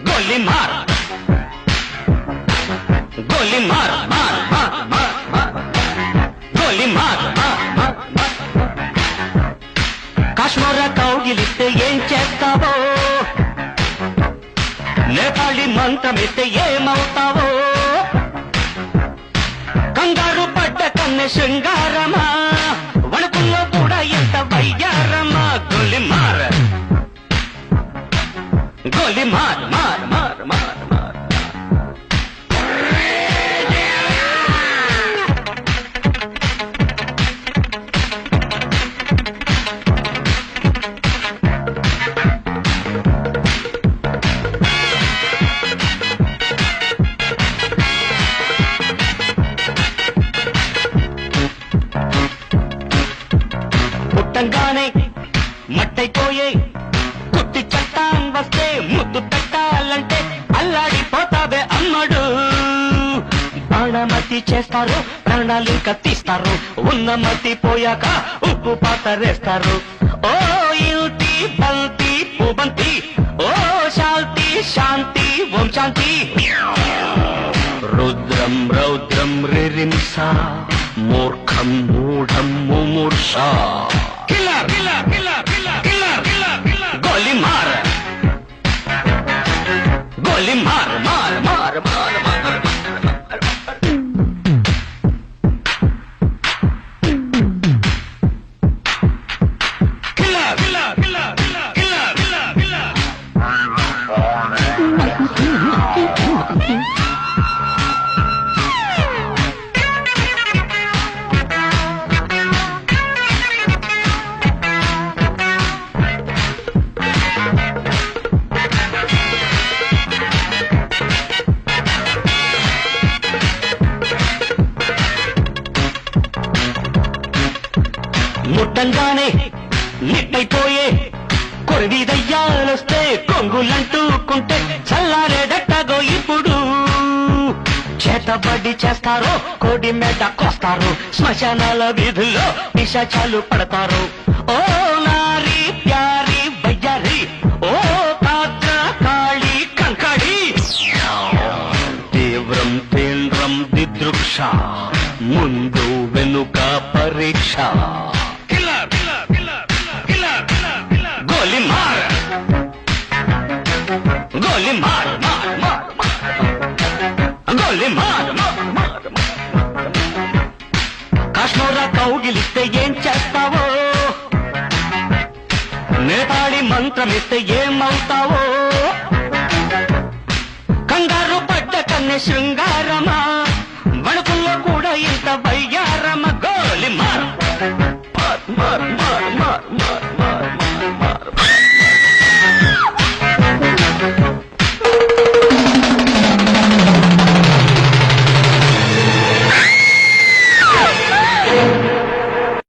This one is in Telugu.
गोली मार गोली मार मार मार मार मार गोली मार కాశ్మీర కౌగిలిస్తే ఏం చేస్తావో నేపాళి మంత్రమిస్తే ఏమవుతావో కంగారు పడ్డ కన్నె శృంగారమా వణుకుల్లో కూడా ఎంత వయ్యారమా గోలి మార్ గోలి మార్ మార్ మార్ మార్ మార్ పుట్టంగానే మట్టైపోయే కుట్టి చట్టాం వస్తే ముద్దు పెట్టాలంటే అల్లాడిపోతావే అమ్మడు బాణమతి చేస్తారు ప్రాణాలు కత్తిస్తారు ఉన్న మతి పోయాక ఉప్పు పాతరేస్తారు ఓ యుతి బంతి పుబంతి ఓ శాంతి శాంతి ఓం శాంతి రుద్రం రౌద్రం రిరింస మూర్ఖం మూఢం ముమూర్ష killer killer killer killer killer killer గోలి మార్ గోలి మార్ మార్ మార్ మార్ మార్ killer killer killer killer killer killer ముట్టంగానే నిట్టయిపోయే కొరివి దయ్యాలొస్తే కొంగులంటూకుంటే చల్లారేదట్టగో ఇప్పుడు చేతబడి చేస్తారు కోడి మీద కోస్తారు శ్మశానాల వీధుల్లో పిశాచాలు పడతారు ఓ నారి ప్యారి బయ్యారి ఓ పాత్ర కాళీ కంకడి తీవ్రం తీవ్రం దిదృక్ష ముందు వెనుక పరీక్ష गोली मार गोली मार मार मार गोली मार मार मार కాశ్మీర కౌగిలిస్తే ఏం చేస్తావో నేపాళి మంత్రమిస్తే ఏమవుతావో కంగారు పడ్డ కన్నె శృంగారమా వణుకుల్లో కూడా ఇంత వయ్యారమ గోలి మార్ మార్ మార్ మార్ మార్